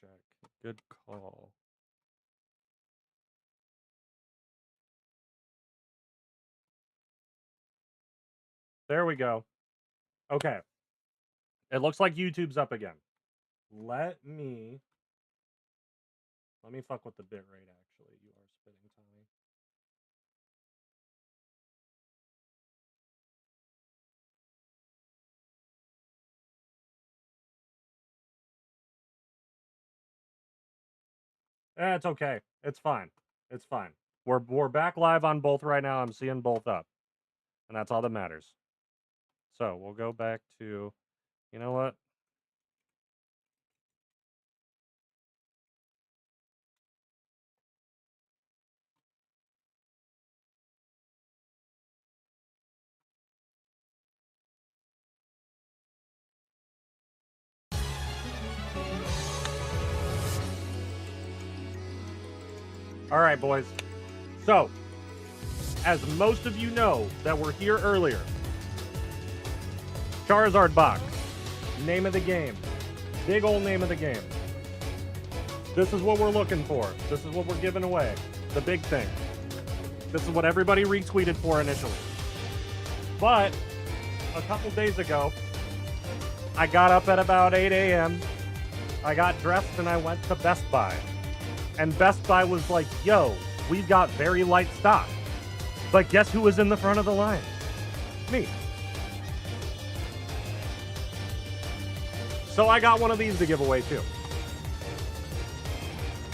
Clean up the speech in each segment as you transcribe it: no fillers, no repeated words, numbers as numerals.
check. Good call. There we go. Okay. It looks like YouTube's up again. Let me fuck with the bit rate, actually. You are spitting, Tommy. It's okay. It's fine. It's fine. We're back live on both right now. I'm seeing both up. And that's all that matters. So we'll go back to, you know what? All right, boys. So, as most of you know that were here earlier, Charizard box. Name of the game. Big old name of the game. This is what we're looking for. This is what we're giving away. The big thing. This is what everybody retweeted for initially. But a couple days ago, I got up at about 8 a.m. I got dressed and I went to Best Buy. And Best Buy was like, yo, we've got very light stock. But guess who was in the front of the line? Me. So I got one of these to give away too.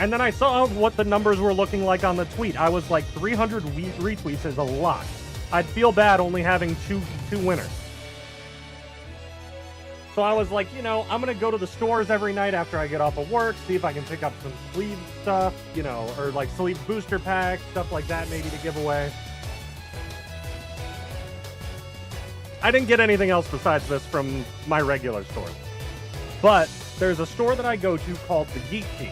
And then I saw what the numbers were looking like on the tweet. I was like, 300 retweets is a lot. I'd feel bad only having two winners. So I was like, you know, I'm going to go to the stores every night after I get off of work, see if I can pick up some sleeve stuff, you know, or like sleeve booster packs, stuff like that maybe to give away. I didn't get anything else besides this from my regular store. But there's a store that I go to called the Geek Key.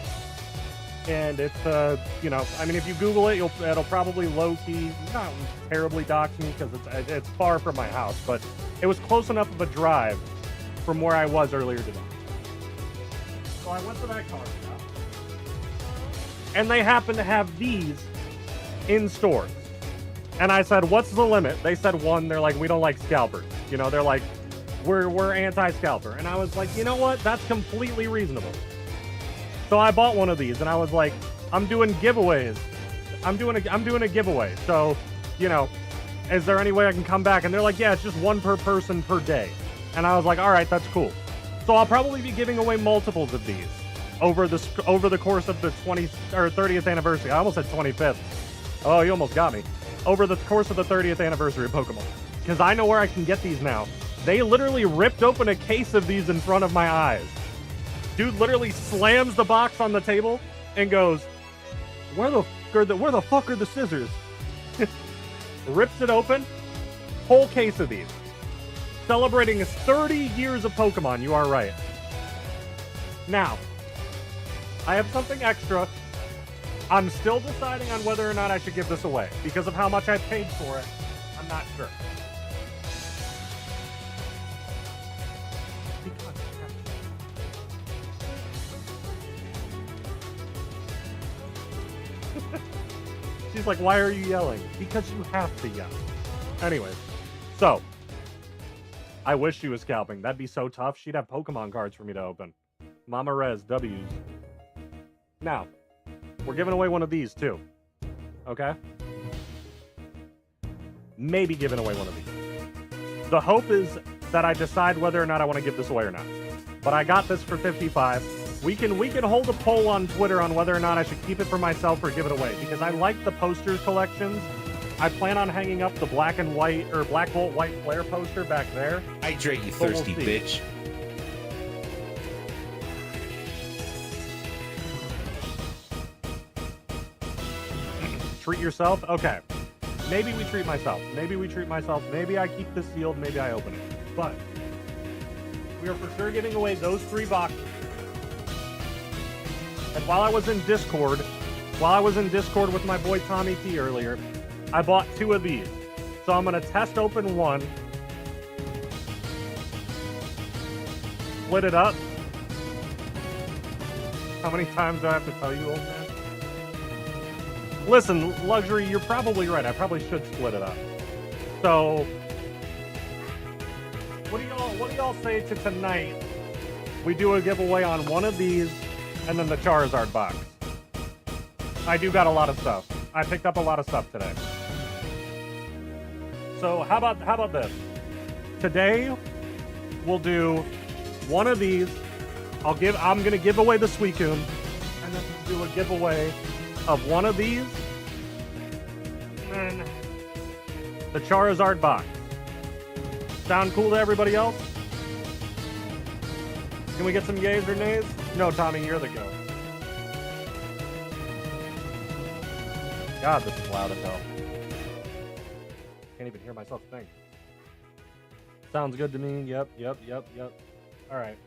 And it's, you know, I mean, if you Google it, it'll probably low-key, not terribly dox me because it's far from my house, but it was close enough of a drive from where I was earlier today. So I went to that car shop, and they happened to have these in stores. And I said, what's the limit? They said 1. They're like, we don't like scalpers. You know, they're like, we're anti-scalper. And I was like, you know what? That's completely reasonable. So I bought one of these, and I was like, I'm doing giveaways. I'm doing a giveaway. So, you know, is there any way I can come back? And they're like, yeah, it's just 1 per person per day. And I was like, all right, that's cool. So I'll probably be giving away multiples of these over the course of the 20th or 30th anniversary. I almost said 25th. Oh, you almost got me. Over the course of the 30th anniversary of Pokemon. Because I know where I can get these now. They literally ripped open a case of these in front of my eyes. Dude literally slams the box on the table and goes, where the fuck are the scissors? Rips it open. Whole case of these. Celebrating 30 years of Pokemon, you are right. Now, I have something extra. I'm still deciding on whether or not I should give this away. Because of how much I paid for it, I'm not sure. She's like, why are you yelling? Because you have to yell. Anyways, so I wish she was scalping. That'd be so tough. She'd have Pokemon cards for me to open. Mama Rez, W's. Now, we're giving away one of these too. Okay? Maybe giving away one of these. The hope is that I decide whether or not I want to give this away or not. But I got this for 55. We can hold a poll on Twitter on whether or not I should keep it for myself or give it away. Because I like the posters collections. I plan on hanging up the black and white, or Black Bolt White Flare poster back there. Hydrate, you thirsty bitch. Treat yourself? Okay. Maybe we treat myself. Maybe we treat myself. Maybe I keep this sealed. Maybe I open it. But we are for sure giving away those 3 boxes. And while I was in Discord with my boy Tommy T earlier, I bought 2 of these. So I'm going to test open 1. Split it up. How many times do I have to tell you, old man? Listen, Luxury, you're probably right. I probably should split it up. So, what do y'all say to tonight? We do a giveaway on one of these, and then the Charizard box. I do got a lot of stuff. I picked up a lot of stuff today. So how about this? Today, we'll do one of these. I'm gonna give away the Suicune, and then we'll do a giveaway of one of these, and the Charizard box. Sound cool to everybody else? Can we get some yays or nays? No, Tommy, you're the go. God, this is loud as hell. Can't even hear myself think. Sounds good to me. Yep. All right.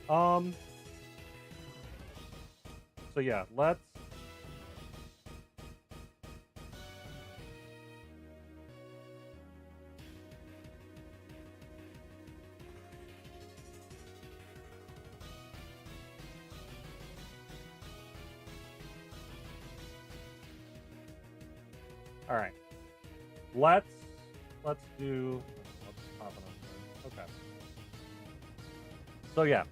So yeah, let's. All right. Let's do. Let's pop it on. Okay. So yeah.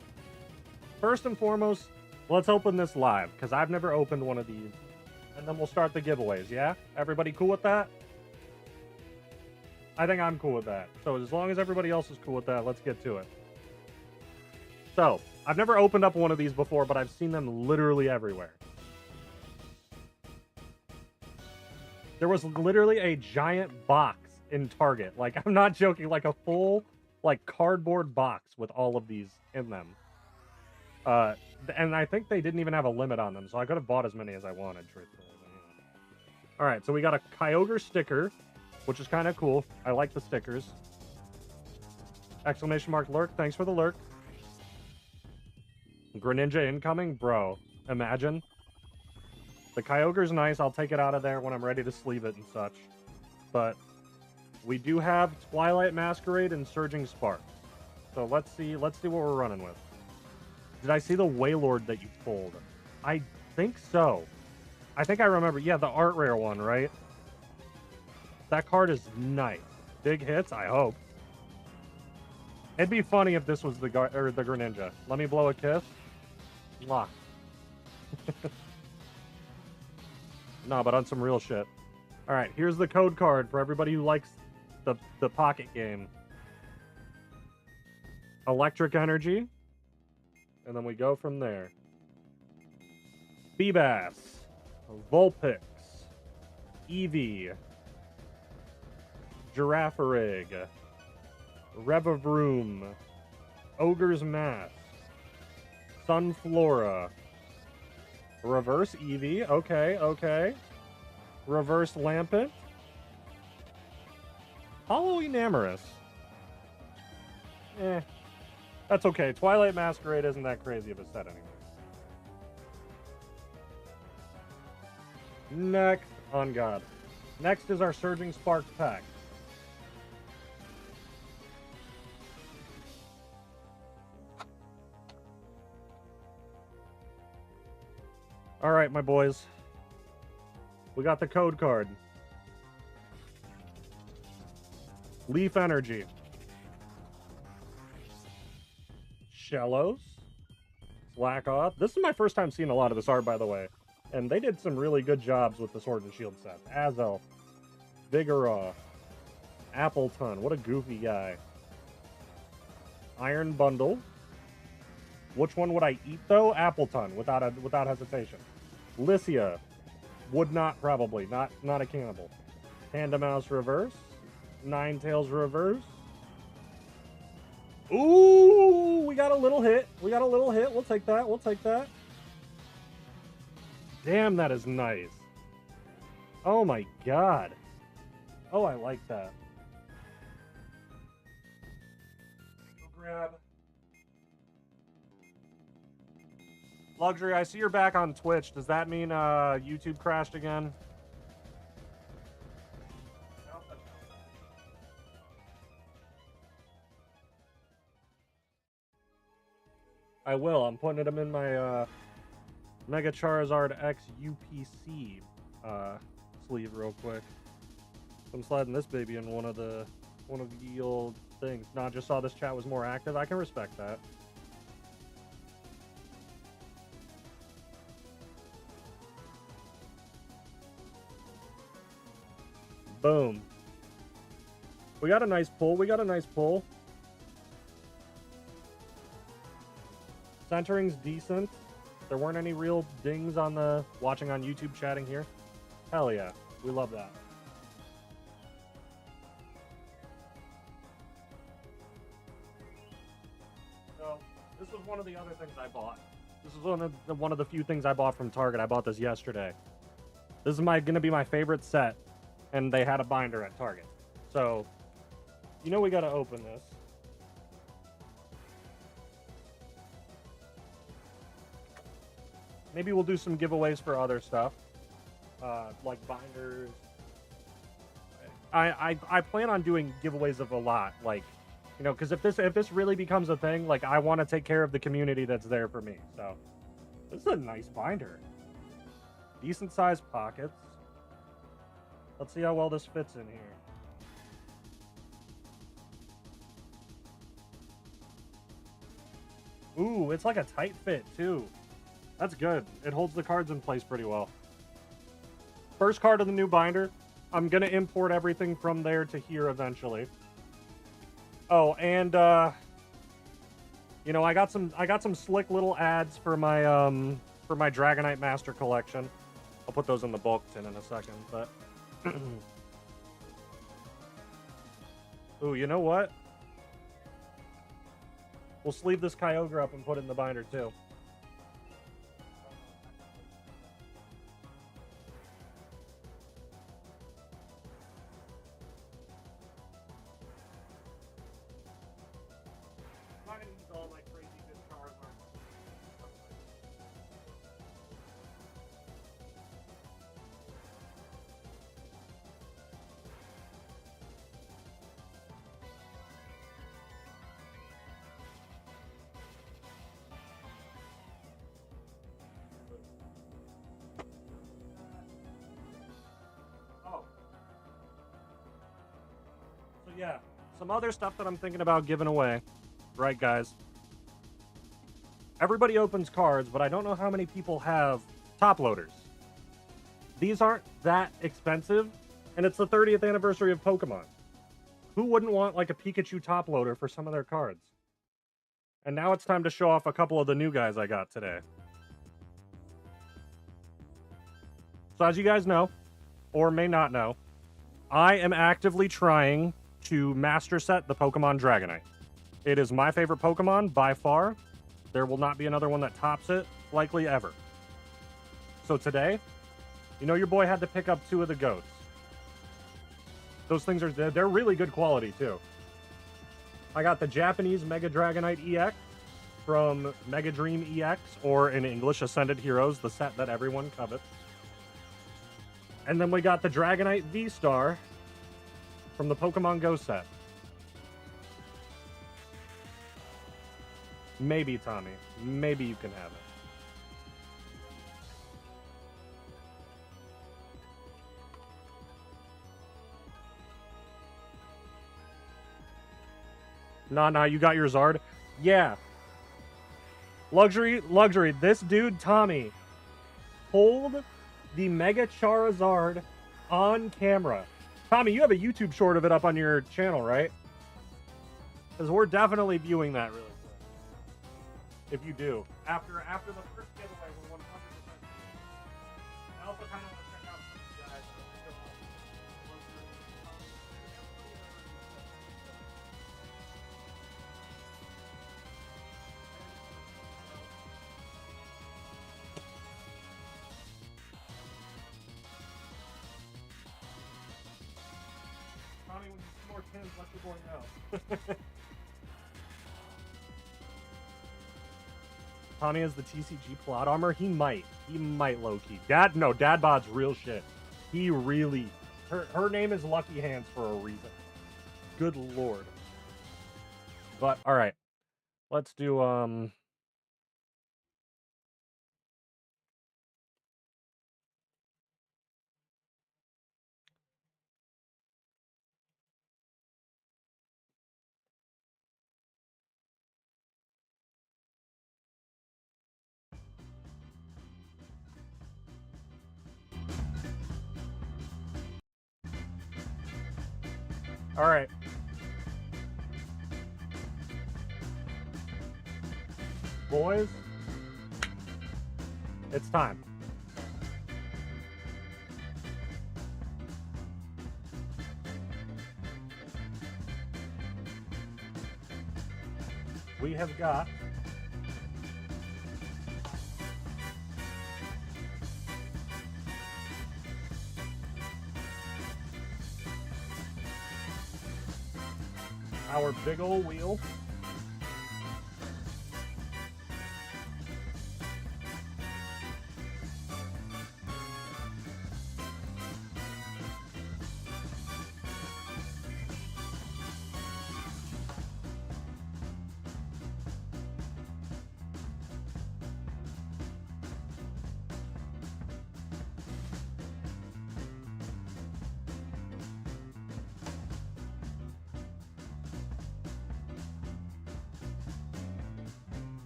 First and foremost, let's open this live because I've never opened one of these, and then we'll start the giveaways. Yeah, everybody cool with that? I think I'm cool with that. So as long as everybody else is cool with that, let's get to it. So I've never opened up one of these before, but I've seen them literally everywhere. There was literally a giant box in Target. Like, I'm not joking, like a full, like, cardboard box with all of these in them. And I think they didn't even have a limit on them, so I could have bought as many as I wanted, truthfully. All right, so we got a Kyogre sticker, which is kind of cool. I like the stickers. Exclamation mark lurk. Thanks for the lurk. Greninja incoming? Bro, imagine. The Kyogre's nice. I'll take it out of there when I'm ready to sleeve it and such. But we do have Twilight Masquerade and Surging Spark. So let's see what we're running with. Did I see the Wailord that you pulled? I think so. I think I remember. Yeah, the art rare one, right? That card is nice. Big hits, I hope. It'd be funny if this was the Greninja. Let me blow a kiss. Mwah. No, but on some real shit. All right, here's the code card for everybody who likes the pocket game. Electric Energy. And then we go from there. Feebas. Vulpix. Eevee. Girafarig. Revavroom. Ogre's Mask. Sunflora. Reverse Eevee. Okay. Reverse Lampent. Hollow Enamorous. That's okay. Twilight Masquerade isn't that crazy of a set anymore. Next, on God. Next is our Surging Spark pack. All right, my boys. We got the code card. Leaf Energy. Shellos. Slack Off. This is my first time seeing a lot of this art, by the way. And they did some really good jobs with the Sword and Shield set. Azelf. Vigoroth. Appleton. What a goofy guy. Iron Bundle. Which one would I eat, though? Appleton, without hesitation. Lycia. Would not, probably. Not a cannibal. Pandamouse Reverse. Ninetales Reverse. Ooh, we got a little hit. We'll take that. Damn, that is nice. Oh my god. Oh, I like that. Go grab. Luxury, I see you're back on Twitch. Does that mean YouTube crashed again? I will. I'm putting them in my Mega Charizard X UPC sleeve real quick. I'm sliding this baby in one of the old things. Nah, just saw this chat was more active. I can respect that. Boom. We got a nice pull. Centering's decent. There weren't any real dings on the watching on YouTube chatting here. Hell yeah. We love that. So, this was one of the other things I bought. This is one of the few things I bought from Target. I bought this yesterday. This is going to be my favorite set, and they had a binder at Target. So, you know we got to open this. Maybe we'll do some giveaways for other stuff, like binders. I plan on doing giveaways of a lot, like, you know, because if this really becomes a thing, like, I want to take care of the community that's there for me. So, this is a nice binder. Decent sized pockets. Let's see how well this fits in here. Ooh, it's like a tight fit too. That's good. It holds the cards in place pretty well. First card of the new binder. I'm gonna import everything from there to here eventually. Oh, and you know, I got some slick little ads for my Dragonite Master Collection. I'll put those in the bulk tin in a second, but ooh, you know what? We'll sleeve this Kyogre up and put it in the binder too. Yeah, some other stuff that I'm thinking about giving away. Right, guys? Everybody opens cards, but I don't know how many people have top loaders. These aren't that expensive, and it's the 30th anniversary of Pokemon. Who wouldn't want, like, a Pikachu top loader for some of their cards? And now it's time to show off a couple of the new guys I got today. So as you guys know, or may not know, I am actively trying to master set the Pokemon Dragonite. It is my favorite Pokemon by far. There will not be another one that tops it, likely ever. So today, you know your boy had to pick up 2 of the goats. Those things they're really good quality too. I got the Japanese Mega Dragonite EX from Mega Dream EX, or in English, Ascended Heroes, the set that everyone covets. And then we got the Dragonite V-Star from the Pokemon Go set. Maybe, Tommy. Maybe you can have it. Nah, you got your Zard? Yeah. Luxury. This dude, Tommy, pulled the Mega Charizard on camera. Tommy, you have a YouTube short of it up on your channel, right? Because we're definitely viewing that really quick. If you do. After the first giveaway, we're 100%. I also kind of want to check out some of you guys. Tommy, when you see more pins, let your boy know. Tommy has the TCG plot armor. He might low-key. Dadbod's real shit. He really... Her name is Lucky Hands for a reason. Good lord. But, alright. Let's do, All right. Boys, it's time. We have got our big old wheel.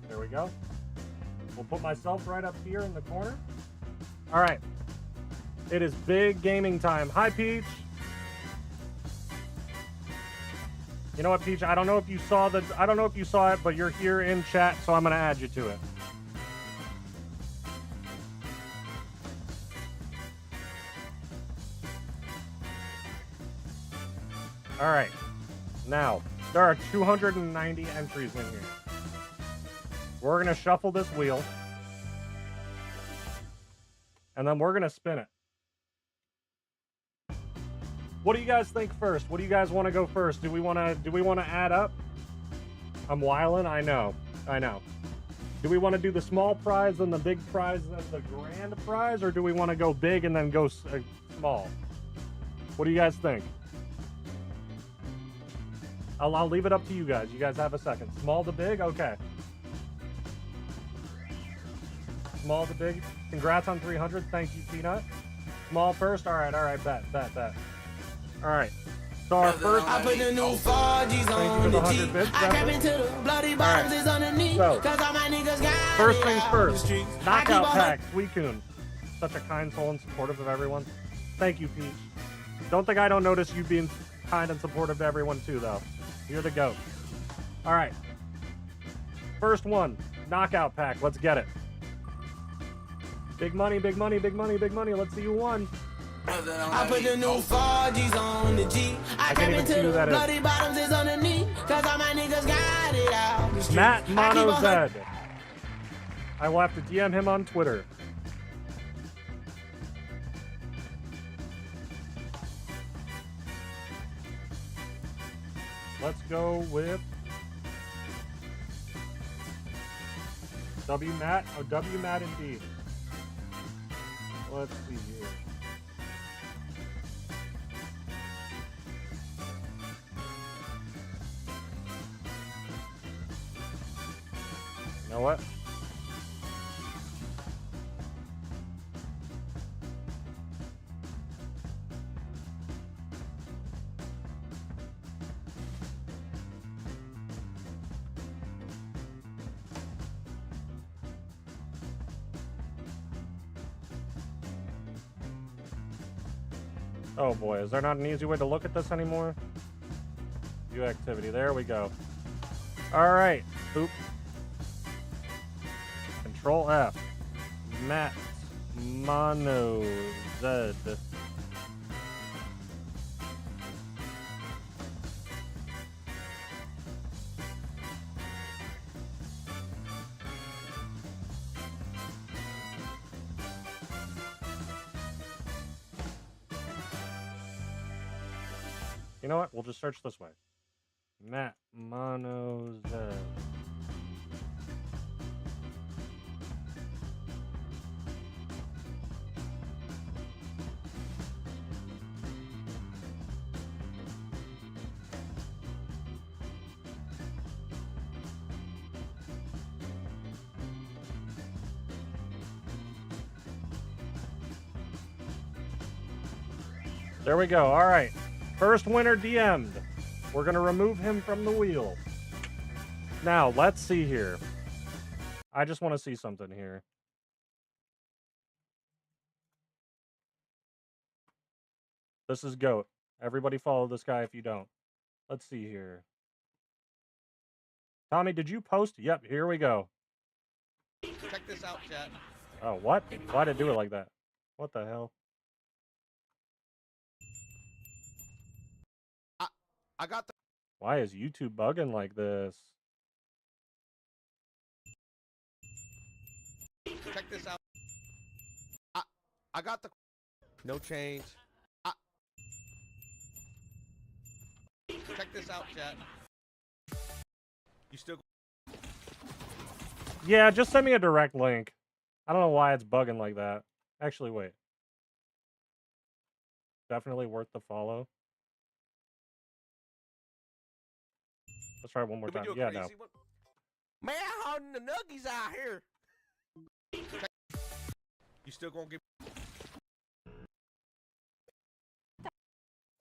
There we go. We'll put myself right up here in the corner. All right. It is big gaming time. Hi, Peach. You know what, Peach? I don't know if you saw it, but you're here in chat, so I'm gonna add you to it. All right. Now, there are 290 entries in here. We're going to shuffle this wheel. And then we're going to spin it. What do you guys think first? What do you guys want to go first? Do we want to add up? I'm wildin', I know. Do we want to do the small prize and the big prize and the grand prize, or do we want to go big and then go small? What do you guys think? I'll leave it up to you guys. You guys have a second. Small to big? Okay. Small to big. Congrats on 300. Thank you, Peanut. Small first. All right. Bet. All right. So our first. I put the new 4Gs on the G. I trap into the bloody bottoms is underneath. Cause all my niggas got first things first. Knockout pack. Suicune. Such a kind soul and supportive of everyone. Thank you, Peach. Don't think I don't notice you being kind and supportive to everyone too, though. You're the GOAT. All right. First one. Knockout pack. Let's get it. Big money. Let's see who won. I put the new 4Gs on the G. I trap into the bloody bottoms is underneath. Cause all my niggas got it out the street. Matt Mono Zed. I will have to DM him on Twitter. Let's go with W Matt. Oh, W Matt indeed. Let's see here. You know what? Oh boy, is there not an easy way to look at this anymore? View activity, there we go. All right, oop. Control F. Matt Mono Z. You know what? We'll just search this way. Matt Mono Z. There we go. All right. First winner DM'd. We're going to remove him from the wheel. Now, let's see here. I just want to see something here. This is GOAT. Everybody follow this guy if you don't. Let's see here. Tommy, did you post? Yep, here we go. Check this out, chat. Oh, what? Why did it do it like that? What the hell? I got the. Why is YouTube bugging like this? Check this out. I got the. No change. Check this out, chat. You still. Yeah, just send me a direct link. I don't know why it's bugging like that. Actually, wait. Definitely worth the follow. Let's try it one more time. Yeah, no. One? Man, holding the nuggies out here. You still gonna get?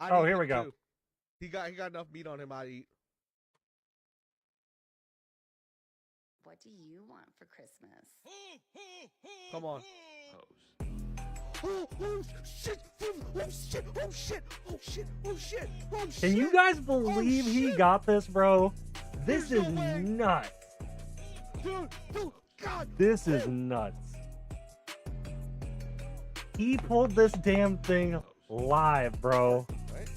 Oh, here we go. Too. He got enough meat on him. I eat. What do you want for Christmas? Come on. Oh shit! Oh shit! Oh shit! Oh shit! Oh shit! Oh shit! Can you guys believe he got this, bro? This is nuts. Dude, God! This is nuts. He pulled this damn thing live, bro. Right?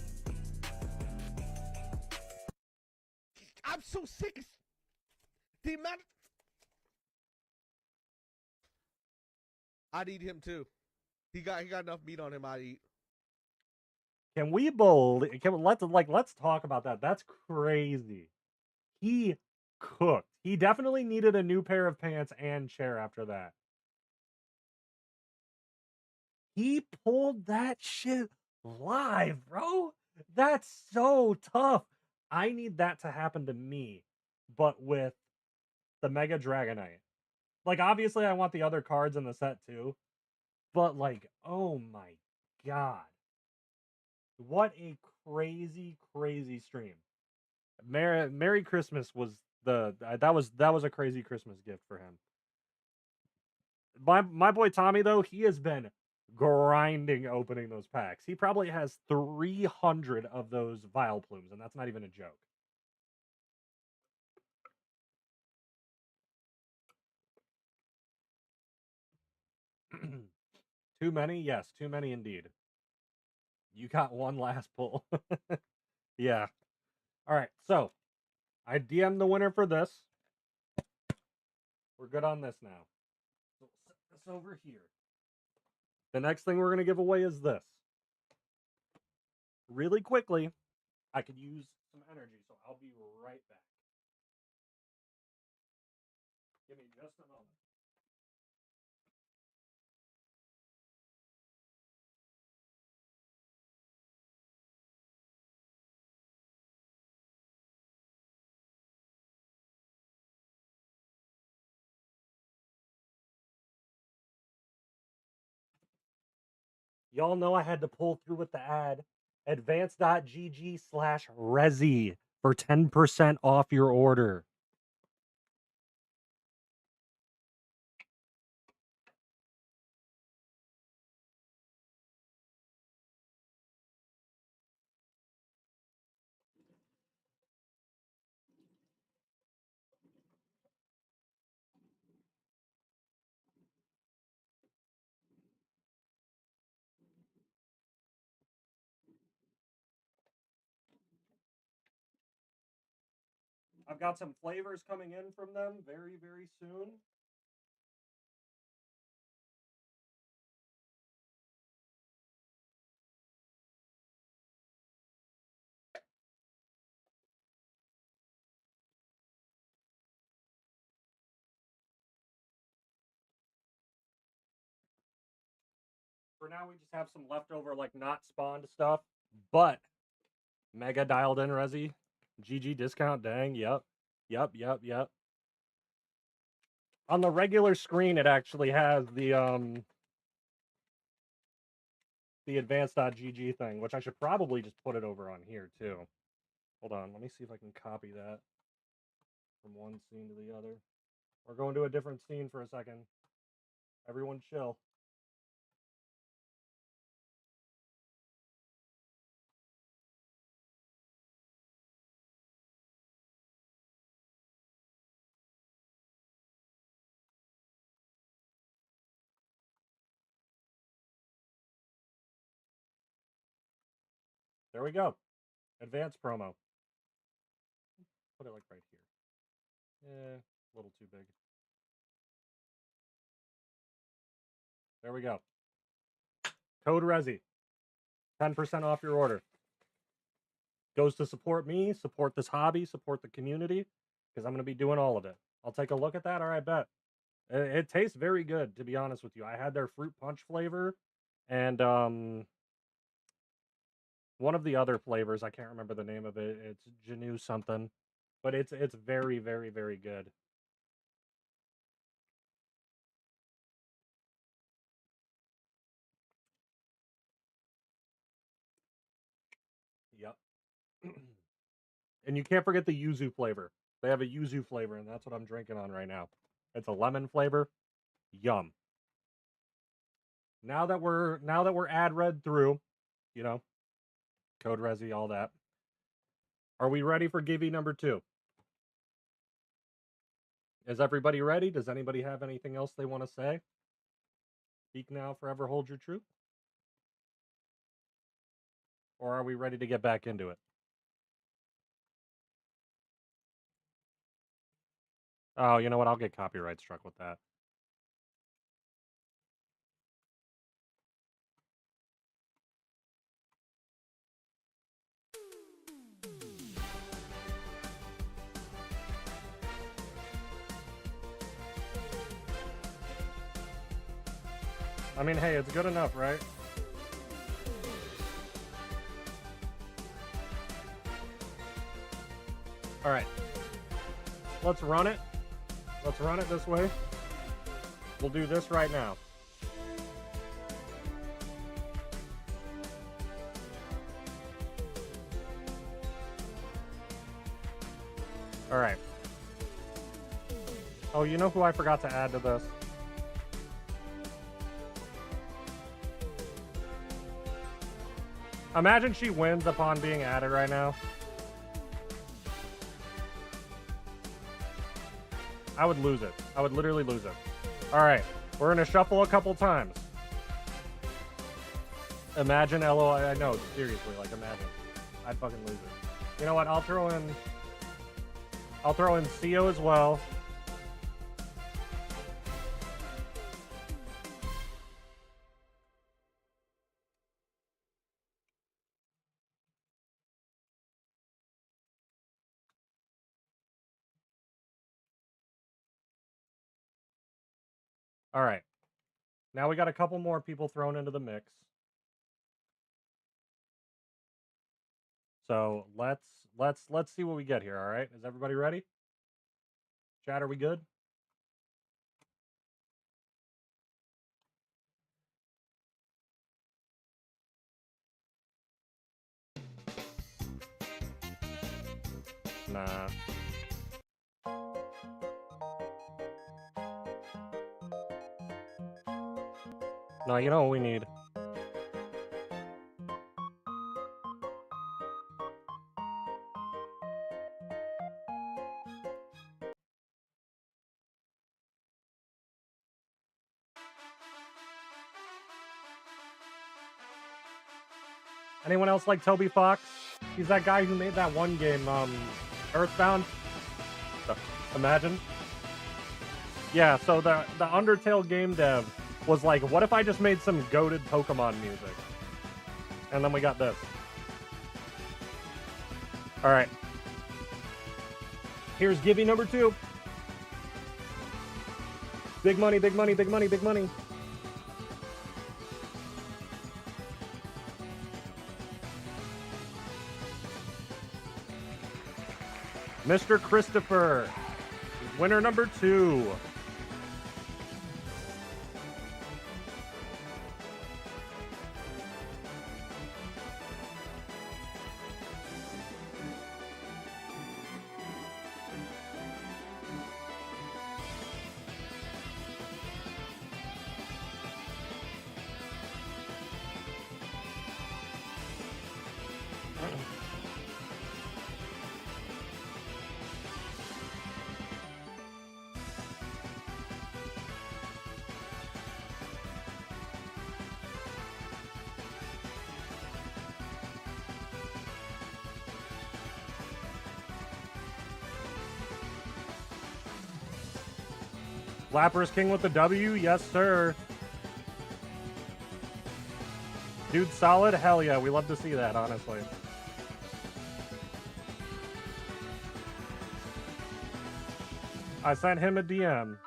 I'm so sick. The amount. I'd eat him too. He got enough meat on him. I'd eat. Can we believe? Let's talk about that. That's crazy. He cooked. He definitely needed a new pair of pants and chair after that. He pulled that shit live, bro. That's so tough. I need that to happen to me, but with the Mega Dragonite. Like, obviously, I want the other cards in the set too, but like, oh my god. What a crazy, crazy stream. Merry Christmas was that was a crazy Christmas gift for him. My boy Tommy though, he has been grinding opening those packs. He probably has 300 of those Vile Plumes, and that's not even a joke. Too many? Yes, too many indeed. You got one last pull. Yeah. All right, so I DM'd the winner for this. We're good on this now. So set this over here. The next thing we're going to give away is this. Really quickly, I could use some energy, so I'll be right back. Give me just a moment. Y'all know I had to pull through with the ad. Advance.gg/Rezy for 10% off your order. I've got some flavors coming in from them very, very soon. For now, we just have some leftover, like, not spawned stuff. But Mega dialed in, Rezy. GG discount, dang, yep. Yep. On the regular screen, it actually has the advanced.gg thing, which I should probably just put it over on here, too. Hold on, let me see if I can copy that from one scene to the other. We're going to a different scene for a second. Everyone chill. There we go. Advanced promo. Put it like right here. A little too big. There we go. Code Rezy. 10% off your order. Goes to support me, support this hobby, support the community, because I'm going to be doing all of it. I'll take a look at that. All right, bet. It tastes very good, to be honest with you. I had their fruit punch flavor and one of the other flavors. I can't remember the name of it. It's Genu something, but it's very, very, very good. Yep. And you can't forget the yuzu flavor. They have a yuzu flavor, and that's what I'm drinking on right now. It's a lemon flavor. Yum. Now that we're ad read through, you know, Code Rezy, all that. Are we ready for Gibby number 2? Is everybody ready? Does anybody have anything else they want to say? Speak now, forever hold your truth. Or are we ready to get back into it? Oh, you know what? I'll get copyright struck with that. I mean, hey, it's good enough, right? All right. Let's run it. Let's run it this way. We'll do this right now. All right. Oh, you know who I forgot to add to this? Imagine she wins upon being added right now. I would lose it. I would literally lose it. All right. We're going to shuffle a couple times. Imagine LOL. I know, seriously, like imagine. I'd fucking lose it. You know what? I'll throw in CO as well. All right. Now we got a couple more people thrown into the mix. So let's see what we get here, all right? Is everybody ready? Chat, are we good? Nah. No, you know what we need? Anyone else like Toby Fox? He's that guy who made that one game, Earthbound. Imagine. Yeah, so the Undertale game dev was like, what if I just made some goated Pokemon music? And then we got this. All right. Here's Gibby number 2. Big money, big money, big money, big money. Mr. Christopher, winner number 2. Lapras King with the W, yes sir. Dude solid, hell yeah, we love to see that, honestly. I sent him a DM.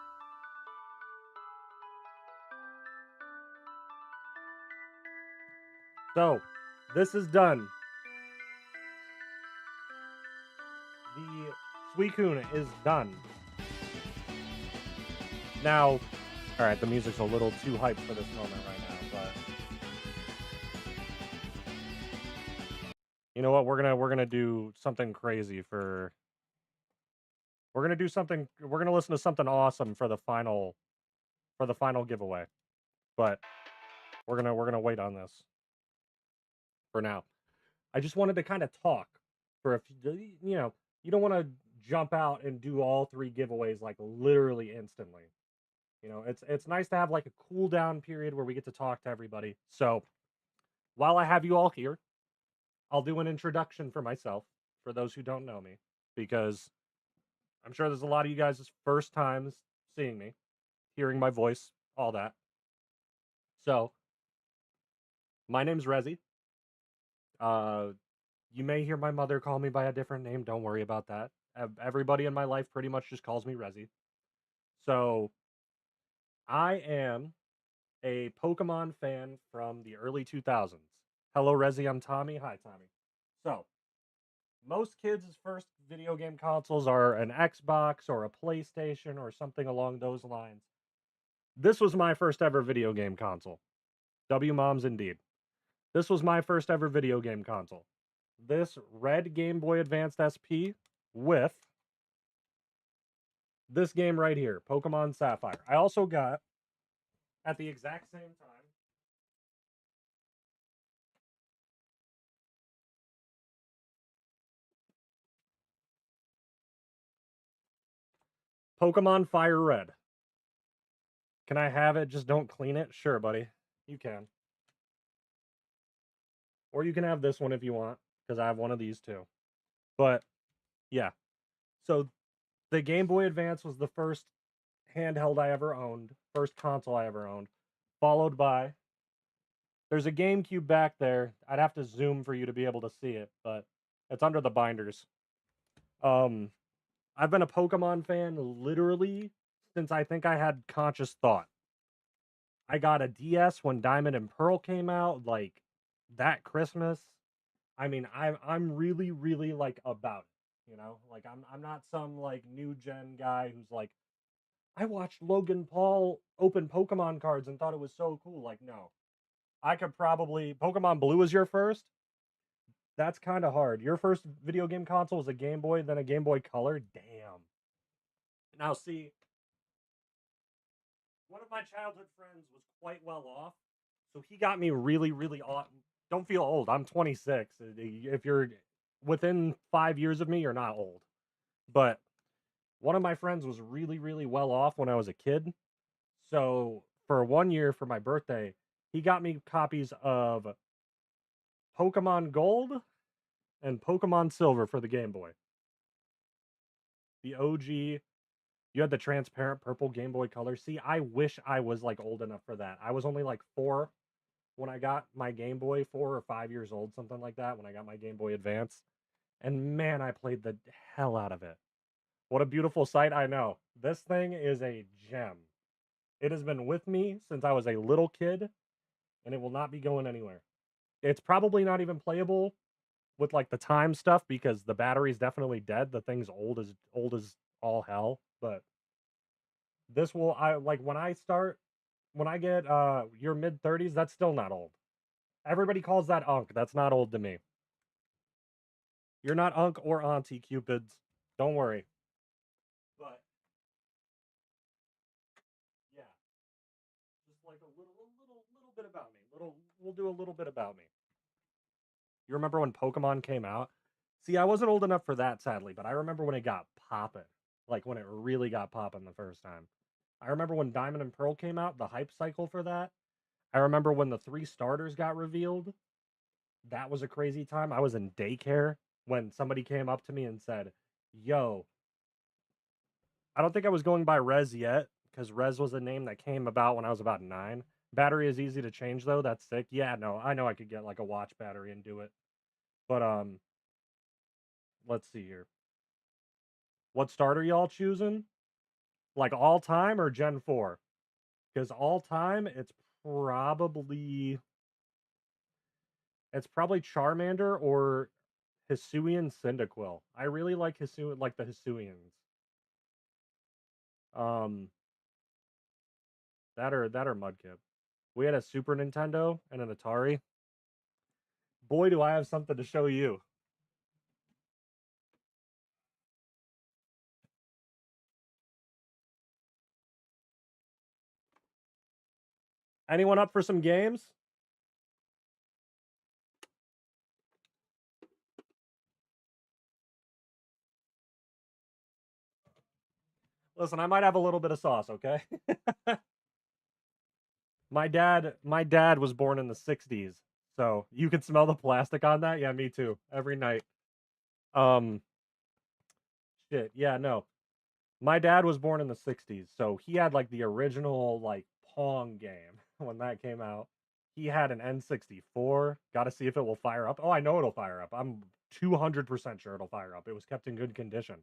So, this is done. The Suicune is done. Now, alright, the music's a little too hyped for this moment right now, but you know what? We're gonna do something crazy for we're gonna listen to something awesome for the final giveaway. But we're gonna wait on this for now. I just wanted to kind of talk for a few, you know, you don't want to jump out and do all 3 giveaways like literally instantly. You know, it's nice to have like a cool down period where we get to talk to everybody. So, while I have you all here, I'll do an introduction for myself for those who don't know me, because I'm sure there's a lot of you guys' first times seeing me, hearing my voice, all that. So, my name's Rezy. You may hear my mother call me by a different name. Don't worry about that. Everybody in my life pretty much just calls me Rezy. So, I am a Pokemon fan from the early 2000s. Hello, Rezy. I'm Tommy. Hi, Tommy. So, most kids' first video game consoles are an Xbox or a PlayStation or something along those lines. This was my first ever video game console. W moms indeed. This was my first ever video game console. This red Game Boy Advance SP with this game right here, Pokemon Sapphire. I also got, at the exact same time, Pokemon Fire Red. Can I have it? Just don't clean it? Sure, buddy. You can. Or you can have this one if you want, because I have one of these too. But, yeah. So, the Game Boy Advance was the first handheld I ever owned, first console I ever owned, followed by, there's a GameCube back there. I'd have to zoom for you to be able to see it, but it's under the binders. I've been a Pokemon fan literally since I think I had conscious thought. I got a DS when Diamond and Pearl came out, like that Christmas. I mean, I'm really, really like about it, you know? Like I'm not some like new gen guy who's like, I watched Logan Paul open Pokemon cards and thought it was so cool. Like, no. I could probably Pokemon Blue was your first? That's kind of hard. Your first video game console was a Game Boy, then a Game Boy Color? Damn. Now see, one of my childhood friends was quite well off, so he got me really, really off. Don't feel old. I'm 26. If you're within 5 years of me, you're not old. But one of my friends was really, really well off when I was a kid. So for 1 year for my birthday, he got me copies of Pokemon Gold and Pokemon Silver for the Game Boy. The OG. You had the transparent purple Game Boy Color. See, I wish I was like old enough for that. I was only like 4 when I got my Game Boy, 4 or 5 years old, something like that, when I got my Game Boy Advance. And man, I played the hell out of it. What a beautiful sight. I know. This thing is a gem. It has been with me since I was a little kid, and it will not be going anywhere. It's probably not even playable with like the time stuff because the battery's definitely dead. The thing's old as all hell. But this will I like when I get your mid-30s, that's still not old. Everybody calls that unk. That's not old to me. You're not unk or auntie, Cupids. Don't worry. But yeah, just like a little bit about me. We'll do a little bit about me. You remember when Pokemon came out? See, I wasn't old enough for that, sadly, but I remember when it got poppin'. Like when it really got poppin' the first time. I remember when Diamond and Pearl came out, the hype cycle for that. I remember when the 3 starters got revealed. That was a crazy time. I was in daycare when somebody came up to me and said, yo, I don't think I was going by Rez yet. because Rez was a name that came about when I was about 9. Battery is easy to change though. That's sick. Yeah, no, I know I could get like a watch battery and do it. But let's see here. What starter y'all choosing? Like all time or Gen 4? Because all time, it's probably Charmander or Hisuian Cyndaquil. I really like the Hisuians. Um, that or Mudkip. We had a Super Nintendo and an Atari. Boy, do I have something to show you. Anyone up for some games? Listen, I might have a little bit of sauce, okay? my dad was born in the 60s. So, you can smell the plastic on that? Yeah, me too. Every night. Um shit. Yeah, no. My dad was born in the 60s, so he had like the original like Pong game when that came out. He had an N64. Got to see if it will fire up. Oh, I know it'll fire up. I'm 200% sure it'll fire up. It was kept in good condition.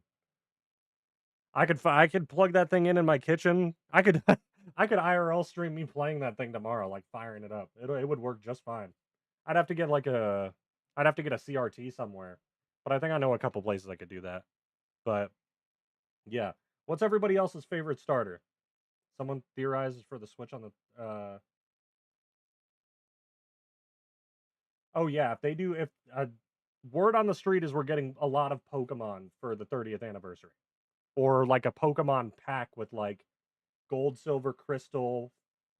I could plug that thing in my kitchen. I could I could IRL stream me playing that thing tomorrow, like firing it up. It would work just fine. I'd have to get I'd have to get a CRT somewhere, but I think I know a couple places I could do that. But yeah, what's everybody else's favorite starter? Someone theorizes for the Switch on the. Oh yeah, if they do, if word on the street is we're getting a lot of Pokemon for the 30th anniversary, or like a Pokemon pack with like Gold, Silver, Crystal,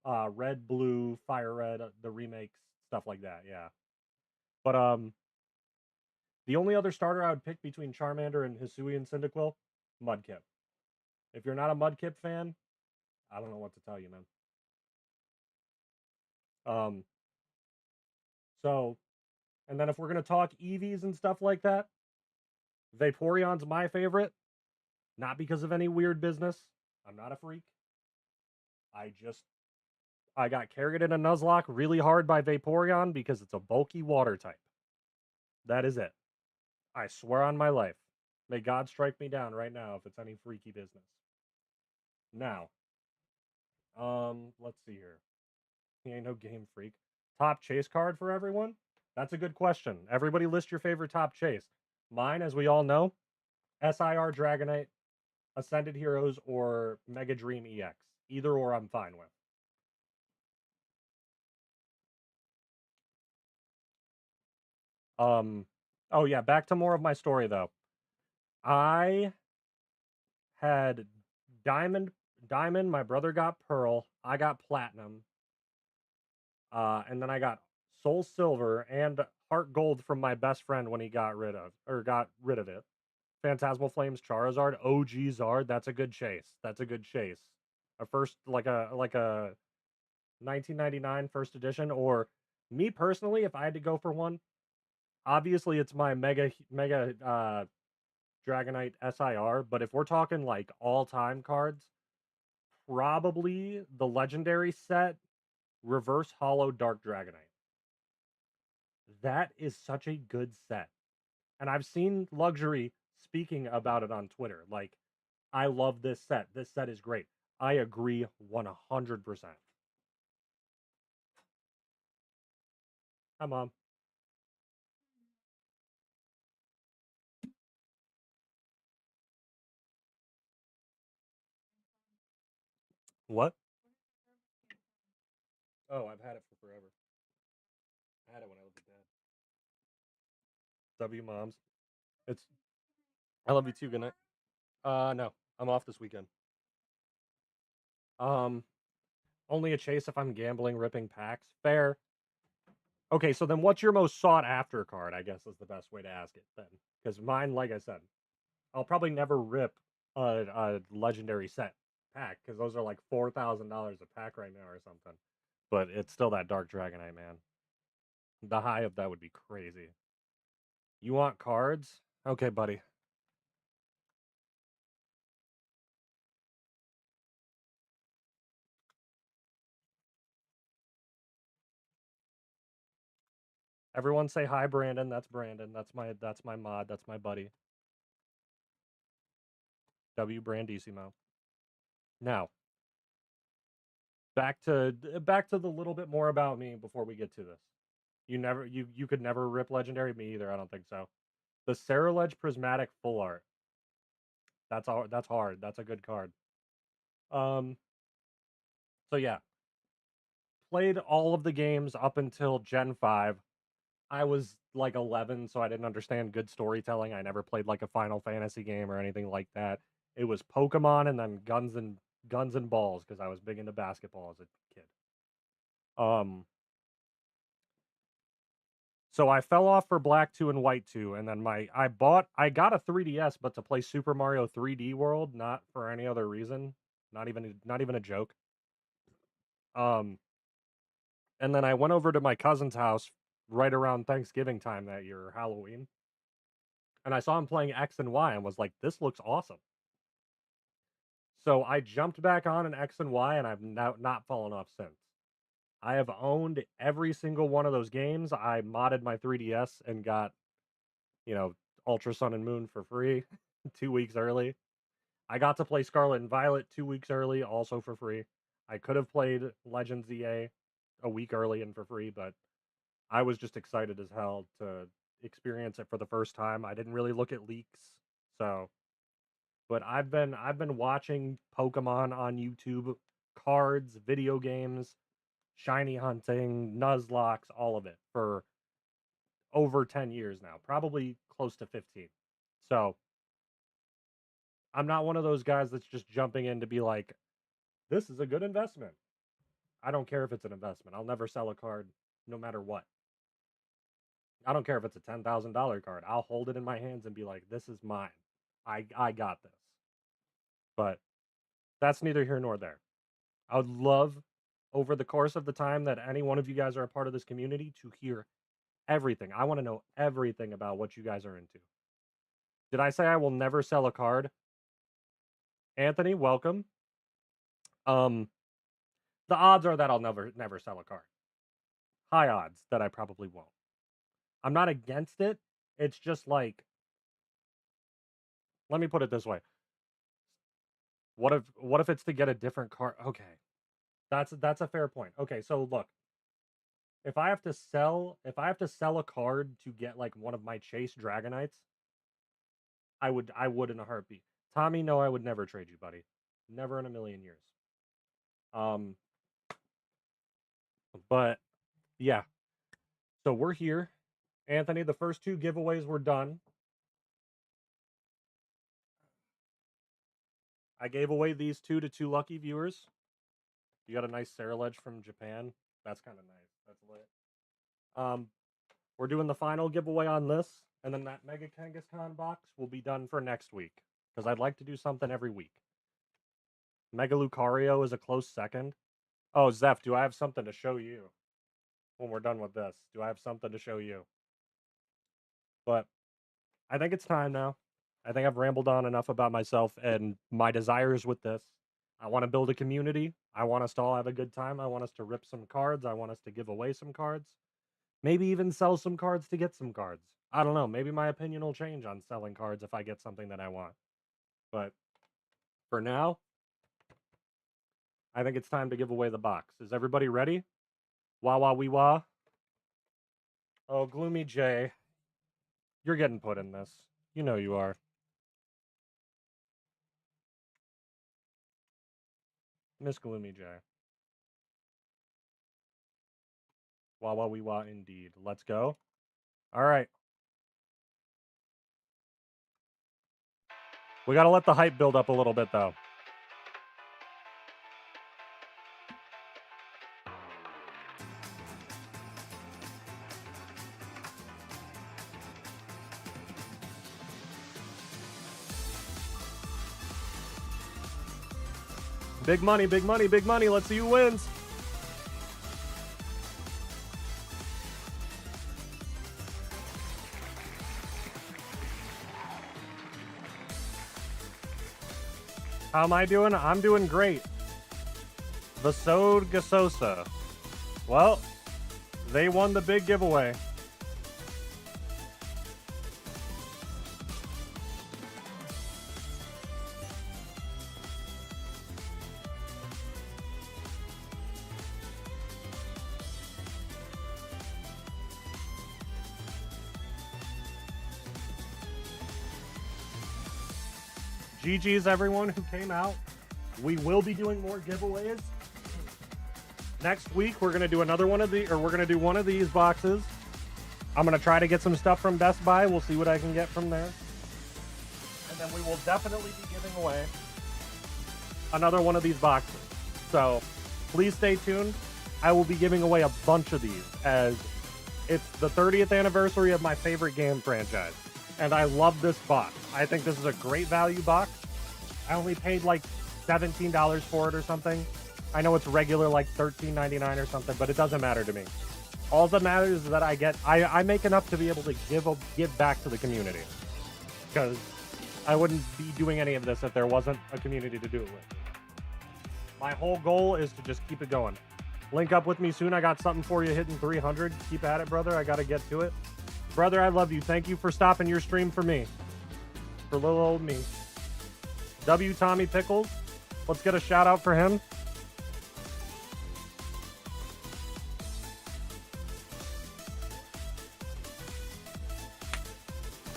Red, Blue, Fire Red, the remakes, stuff like that. Yeah, but the only other starter I would pick between Charmander and Hisuian Cyndaquil, Mudkip. If you're not a Mudkip fan, I don't know what to tell you, man. Um, so, and then if we're gonna talk EVs and stuff like that, Vaporeon's my favorite. Not because of any weird business. I'm not a freak. I just I got carried in a Nuzlocke really hard by Vaporeon because it's a bulky water type. That is it. I swear on my life. May God strike me down right now if it's any freaky business. Now, let's see here. He ain't no game freak. Top chase card for everyone? That's a good question. Everybody list your favorite top chase. Mine, as we all know, SIR Dragonite, Ascended Heroes, or Mega Dream EX. Either or I'm fine with. Oh yeah, back to more of my story though. I had diamond, my brother got pearl, I got platinum, and then I got soul silver and heart gold from my best friend when he got rid of it. Phantasmal Flames Charizard, OG Zard, that's a good chase. That's a good chase. A first like a 1999 first edition, or me personally, if I had to go for one, obviously it's my mega Dragonite SIR, but if we're talking like all-time cards, probably the legendary set Reverse Hollow Dark Dragonite. That is such a good set. And I've seen Luxury speaking about it on Twitter. Like, I love this set. This set is great. I agree 100%. Hi, Mom. What? Oh, I've had it for forever. I had it when I lived with Dad. W Moms. It's. I love you too. Good night. No, I'm off this weekend. Um, only a chase if I'm gambling, ripping packs. Fair. Okay, so then what's your most sought after card? I guess is the best way to ask it then. Because mine, like I said, I'll probably never rip a legendary set pack because those are like $4,000 a pack right now or something. But it's still that Dark Dragonite, man. The high of that would be crazy. You want cards? Okay, buddy. Everyone say hi, Brandon. That's Brandon. That's my mod. That's my buddy. W Brandissimo. Now, back to the little bit more about me before we get to this. You could never rip legendary. Me either. I don't think so. The Saraledge Prismatic Full Art. That's hard. That's a good card. So yeah, played all of the games up until Gen 5. I was like 11, so I didn't understand good storytelling. I never played like a Final Fantasy game or anything like that. It was Pokemon and then Guns and Balls because I was big into basketball as a kid. So I fell off for Black 2 and White 2, and then I got a 3DS, but to play Super Mario 3D World, not for any other reason. Not even a joke. And then I went over to my cousin's house right around Thanksgiving time that year, or Halloween. And I saw him playing X and Y and was like, this looks awesome. So I jumped back on an X and Y, and I've not fallen off since. I have owned every single one of those games. I modded my 3DS and got, Ultra Sun and Moon for free 2 weeks early. I got to play Scarlet and Violet 2 weeks early, also for free. I could have played Legends EA a week early and for free, but I was just excited as hell to experience it for the first time. I didn't really look at leaks, so. But I've been watching Pokemon on YouTube, cards, video games, shiny hunting, Nuzlocke, all of it for over 10 years now, probably close to 15. So I'm not one of those guys that's just jumping in to be like, this is a good investment. I don't care if it's an investment. I'll never sell a card no matter what. I don't care if it's a $10,000 card. I'll hold it in my hands and be like, this is mine. I got this. But that's neither here nor there. I would love, over the course of the time that any one of you guys are a part of this community, to hear everything. I want to know everything about what you guys are into. Did I say I will never sell a card? Anthony, welcome. The odds are that I'll never sell a card. High odds that I probably won't. I'm not against it. It's just like, let me put it this way. What if it's to get a different card? Okay. That's a fair point. Okay, so look. If I have to sell a card to get like one of my Chase Dragonites, I would in a heartbeat. Tommy, no, I would never trade you, buddy. Never in a million years. But yeah. So we're here. Anthony, the first 2 giveaways were done. I gave away these 2 to 2 lucky viewers. You got a nice Saraledge from Japan. That's kind of nice. That's lit. We're doing the final giveaway on this, and then that Mega Kangaskhan box will be done for next week, because I'd like to do something every week. Mega Lucario is a close second. Oh, Zeph, do I have something to show you when we're done with this? Do I have something to show you? But I think it's time now. I think I've rambled on enough about myself and my desires with this. I want to build a community. I want us to all have a good time. I want us to rip some cards. I want us to give away some cards. Maybe even sell some cards to get some cards. I don't know. Maybe my opinion will change on selling cards if I get something that I want. But for now, I think it's time to give away the box. Is everybody ready? Wah wah wee wah. Oh, Gloomy J. You're getting put in this. You know you are. Miss Gloomy J. Wah wah wee wah indeed. Let's go. All right. We got to let the hype build up a little bit, though. Big money, big money, big money. Let's see who wins. How am I doing? I'm doing great. Vasod Gasosa. Well, they won the big giveaway. GG's everyone who came out. We will be doing more giveaways. Next week, we're going to do another one of the, or we're going to do one of these boxes. I'm going to try to get some stuff from Best Buy. We'll see what I can get from there. And then we will definitely be giving away another one of these boxes. So please stay tuned. I will be giving away a bunch of these as it's the 30th anniversary of my favorite game franchise. And I love this box. I think this is a great value box. I only paid like $17 for it or something. I know it's regular like $13.99 or something, but it doesn't matter to me. All that matters is that I make enough to be able to give back to the community. Because I wouldn't be doing any of this if there wasn't a community to do it with. My whole goal is to just keep it going. Link up with me soon. I got something for you hitting 300. Keep at it, brother. I got to get to it. Brother, I love you. Thank you for stopping your stream for me. For little old me. W. Tommy Pickles. Let's get a shout out for him.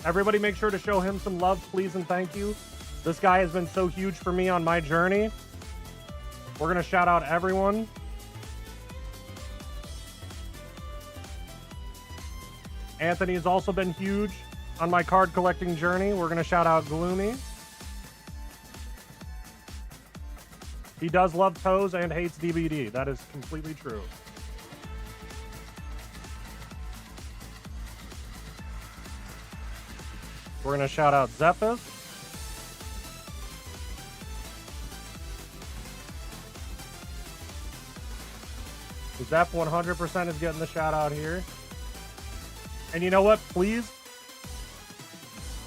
Everybody make sure to show him some love, please, and thank you. This guy has been so huge for me on my journey. We're going to shout out everyone. Anthony has also been huge on my card collecting journey. We're going to shout out Gloomy. He does love toes and hates DVD. That is completely true. We're going to shout out Zephys. Zeph 100% is getting the shout out here. And you know what? Please.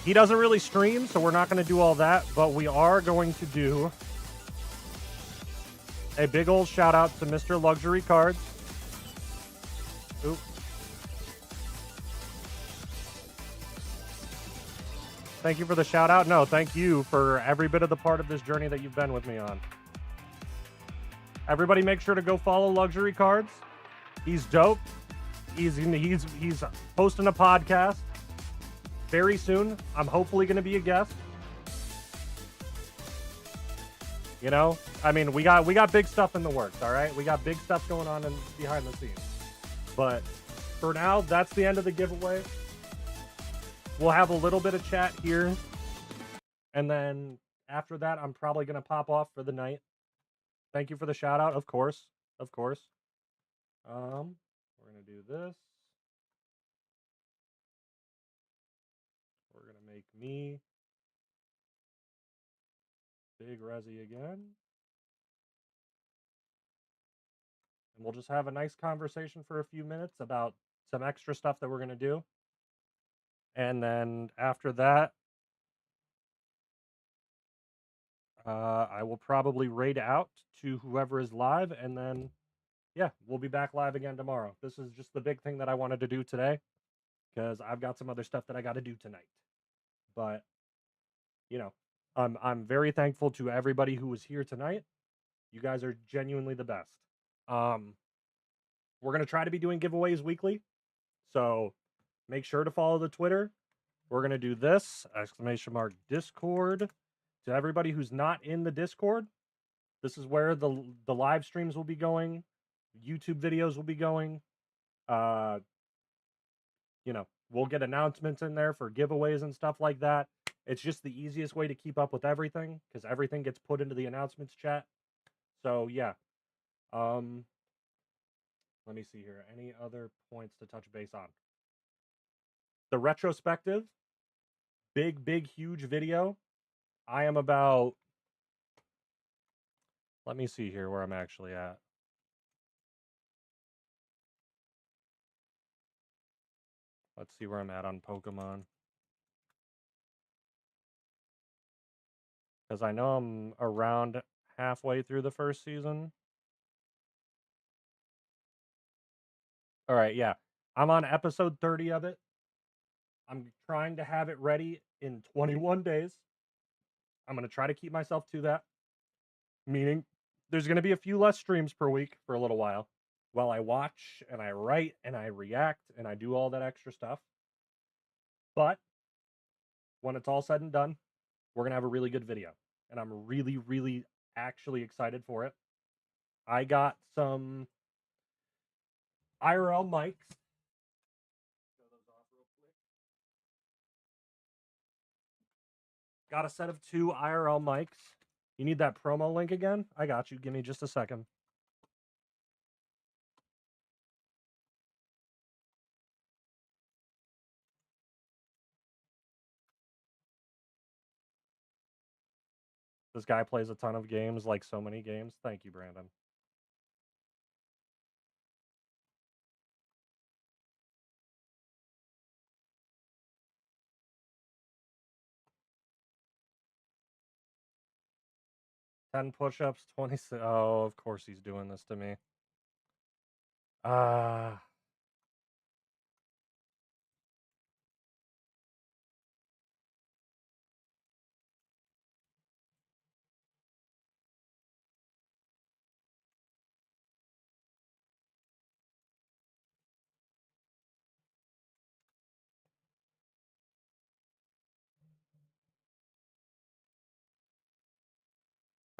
He doesn't really stream, so we're not going to do all that. But we are going to do a big old shout out to Mr. Luxury Cards. Oop. Thank you for the shout out. No, thank you for every bit of the part of this journey that you've been with me on. Everybody make sure to go follow Luxury Cards. He's dope. He's hosting a podcast very soon. I'm hopefully going to be a guest. You know, I mean, we got big stuff in the works, all right? We got big stuff going on behind the scenes. But for now, that's the end of the giveaway. We'll have a little bit of chat here. And then after that, I'm probably going to pop off for the night. Thank you for the shout out, of course. Of course. We're going to do this. We're going to make me Big Rezy again. And we'll just have a nice conversation for a few minutes about some extra stuff that we're going to do. And then after that, I will probably raid out to whoever is live. And then, yeah, we'll be back live again tomorrow. This is just the big thing that I wanted to do today, because I've got some other stuff that I got to do tonight. But, you know, I'm very thankful to everybody who was here tonight. You guys are genuinely the best. We're going to try to be doing giveaways weekly. So make sure to follow the Twitter. We're going to do this, !Discord. To everybody who's not in the Discord, this is where the live streams will be going. YouTube videos will be going. You know, we'll get announcements in there for giveaways and stuff like that. It's just the easiest way to keep up with everything, because everything gets put into the announcements chat. So, yeah. Let me see here. Any other points to touch base on? The retrospective. Big, huge video. I am about... Let me see here where I'm actually at. Let's see where I'm at on Pokemon. Because I know I'm around halfway through the first season. All right, yeah. I'm on episode 30 of it. I'm trying to have it ready in 21 days. I'm going to try to keep myself to that. Meaning, there's going to be a few less streams per week for a little while I watch and I write and I react and I do all that extra stuff. But when it's all said and done, we're going to have a really good video. And I'm really, really actually excited for it. I got some IRL mics. Got a set of 2 IRL mics. You need that promo link again? I got you. Give me just a second. This guy plays a ton of games, like so many games. Thank you, Brandon. Ten push-ups, 26. Oh, of course he's doing this to me.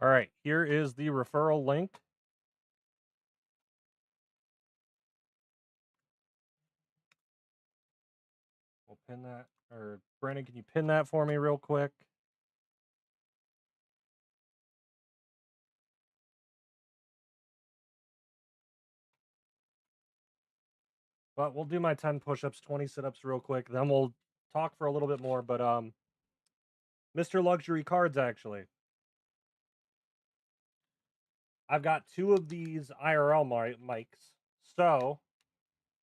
All right, here is the referral link. We'll pin that, or Brandon, can you pin that for me real quick? But we'll do my 10 push-ups, 20 sit-ups real quick. Then we'll talk for a little bit more. But Mr. Luxury Cards, actually, I've got 2 of these IRL mics. So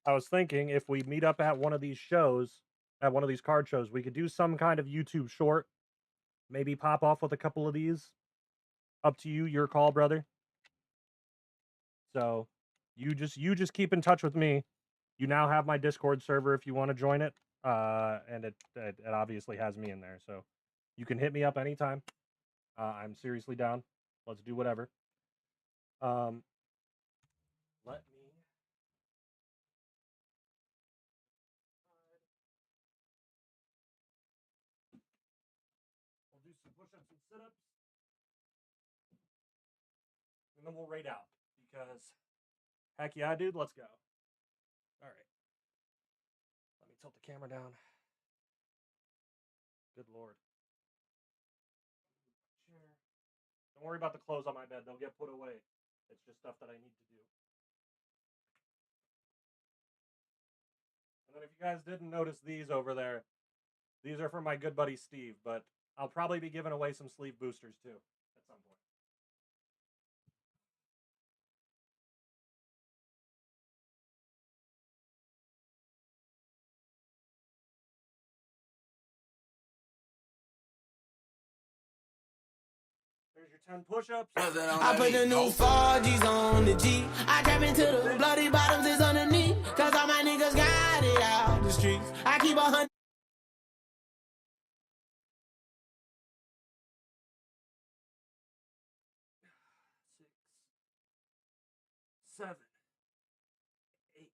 I was thinking if we meet up at one of these shows, at one of these card shows, we could do some kind of YouTube short. Maybe pop off with a couple of these. Up to you, your call, brother. So you just keep in touch with me. You now have my Discord server if you want to join it. And it obviously has me in there. So you can hit me up anytime. I'm seriously down. Let's do whatever. Let me. We'll do some push-ups and sit-ups. And then we'll rate out. Because, heck yeah, dude, let's go. All right. Let me tilt the camera down. Good Lord. Don't worry about the clothes on my bed. They'll get put away. It's just stuff that I need to do. And then if you guys didn't notice these over there, these are for my good buddy Steve, but I'll probably be giving away some sleeve boosters too at some point. There's your 10 push-ups. I put the new 4Gs on the G. I trap into the bloody bottoms is underneath. Cause all my niggas got it out the streets. I keep 100. 6, 7, 8,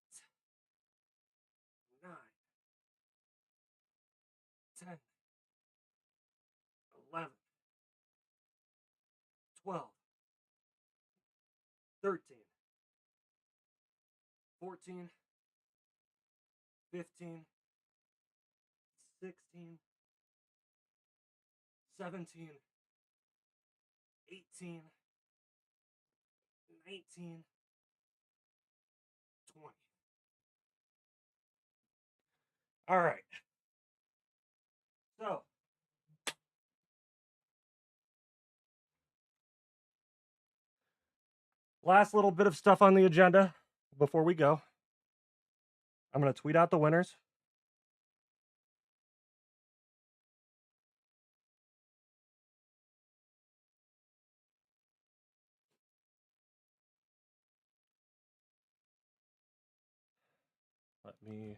9, 10, 11, 12, 13, 14, 15, 16, 17, 18, 19, 20. All right. So, last little bit of stuff on the agenda before we go. I'm going to tweet out the winners. Let me.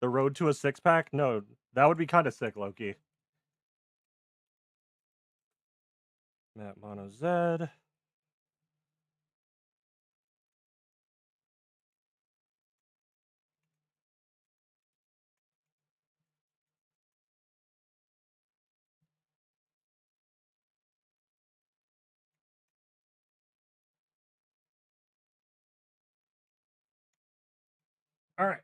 The road to a 6-pack? No, that would be kind of sick, Loki. Matt Mono Z. All right.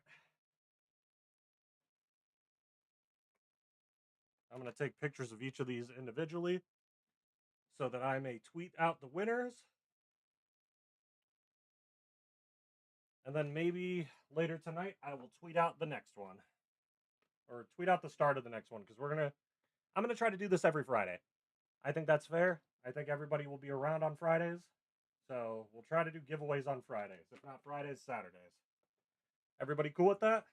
I'm going to take pictures of each of these individually so that I may tweet out the winners. And then maybe later tonight, I will tweet out the next one. Or tweet out the start of the next one, because I'm going to try to do this every Friday. I think that's fair. I think everybody will be around on Fridays. So we'll try to do giveaways on Fridays. If not Fridays, Saturdays. Everybody cool with that?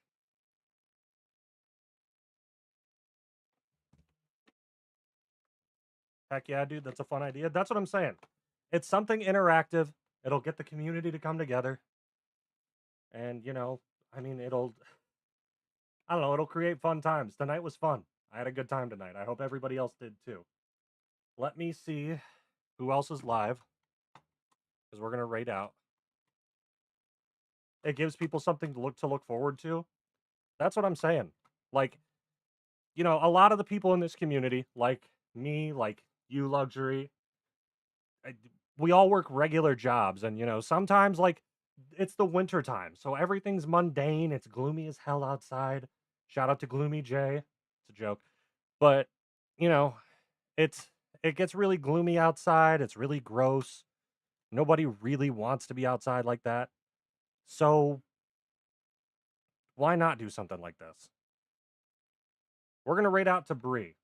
Heck yeah, dude. That's a fun idea. That's what I'm saying. It's something interactive. It'll get the community to come together. And, I mean, I don't know, it'll create fun times. Tonight was fun. I had a good time tonight. I hope everybody else did too. Let me see who else is live, because we're going to rate out. It gives people something to look forward to. That's what I'm saying. Like, a lot of the people in this community, like me, like you, Luxury, we all work regular jobs, and sometimes like it's the winter time, so everything's mundane. It's gloomy as hell outside. Shout out to Gloomy Jay. It's a joke, but you know, it gets really gloomy outside. It's really gross. Nobody really wants to be outside like that. So why not do something like this? We're gonna raid out to Bree.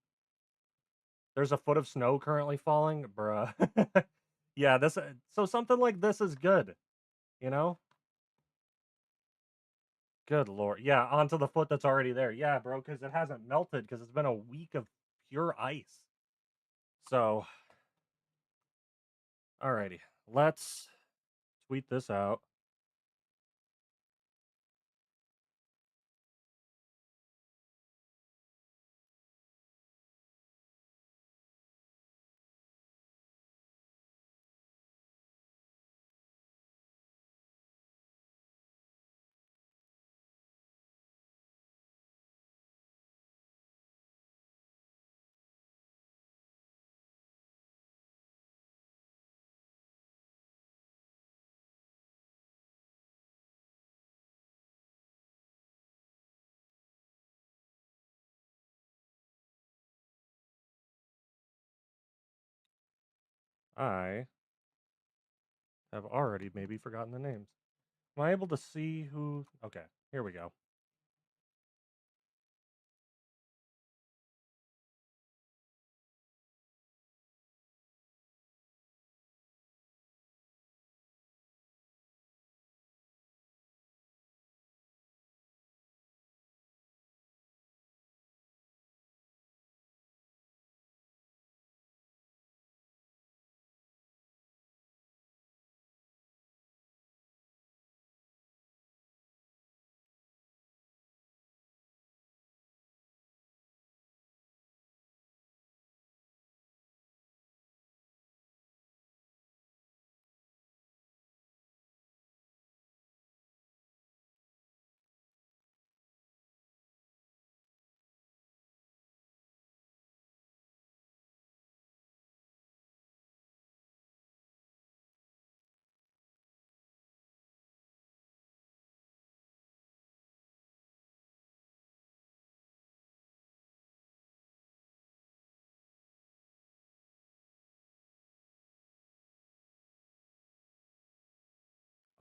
There's a foot of snow currently falling, bruh. Yeah, so something like this is good, you know? Good lord. Yeah, onto the foot that's already there. Yeah, bro, because it hasn't melted because it's been a week of pure ice. So, alrighty. Let's tweet this out. I have already maybe forgotten the names. Am I able to see who? Okay, here we go.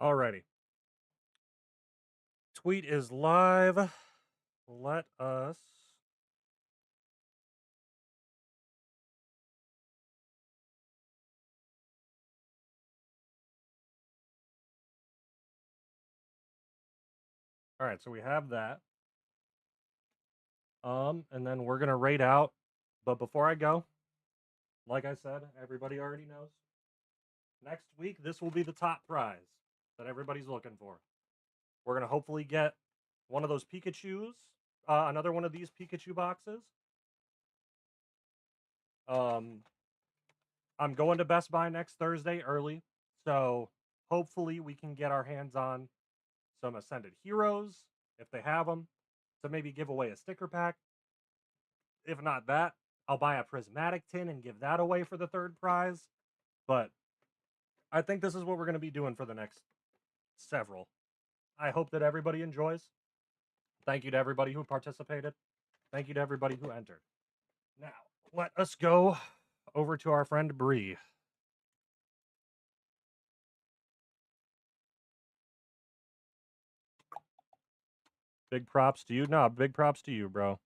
Alrighty. Tweet is live. Let us. All right, so we have that. And then we're gonna rate out. But before I go, like I said, everybody already knows. Next week, this will be the top prize that everybody's looking for. We're gonna hopefully get one of those Pikachu's, another one of these Pikachu boxes. I'm going to Best Buy next Thursday early, so hopefully we can get our hands on some Ascended Heroes if they have them to maybe give away a sticker pack. If not that, I'll buy a prismatic tin and give that away for the third prize. But I think this is what we're going to be doing for the next several. I hope that everybody enjoys. Thank you to everybody who participated. Thank you to everybody who entered. Now, let us go over to our friend Bree. Big props to you. No, big props to you, bro.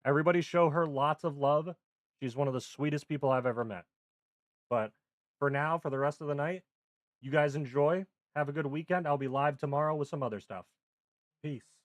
Everybody show her lots of love. She's one of the sweetest people I've ever met. But for now, for the rest of the night, you guys enjoy. Have a good weekend. I'll be live tomorrow with some other stuff. Peace.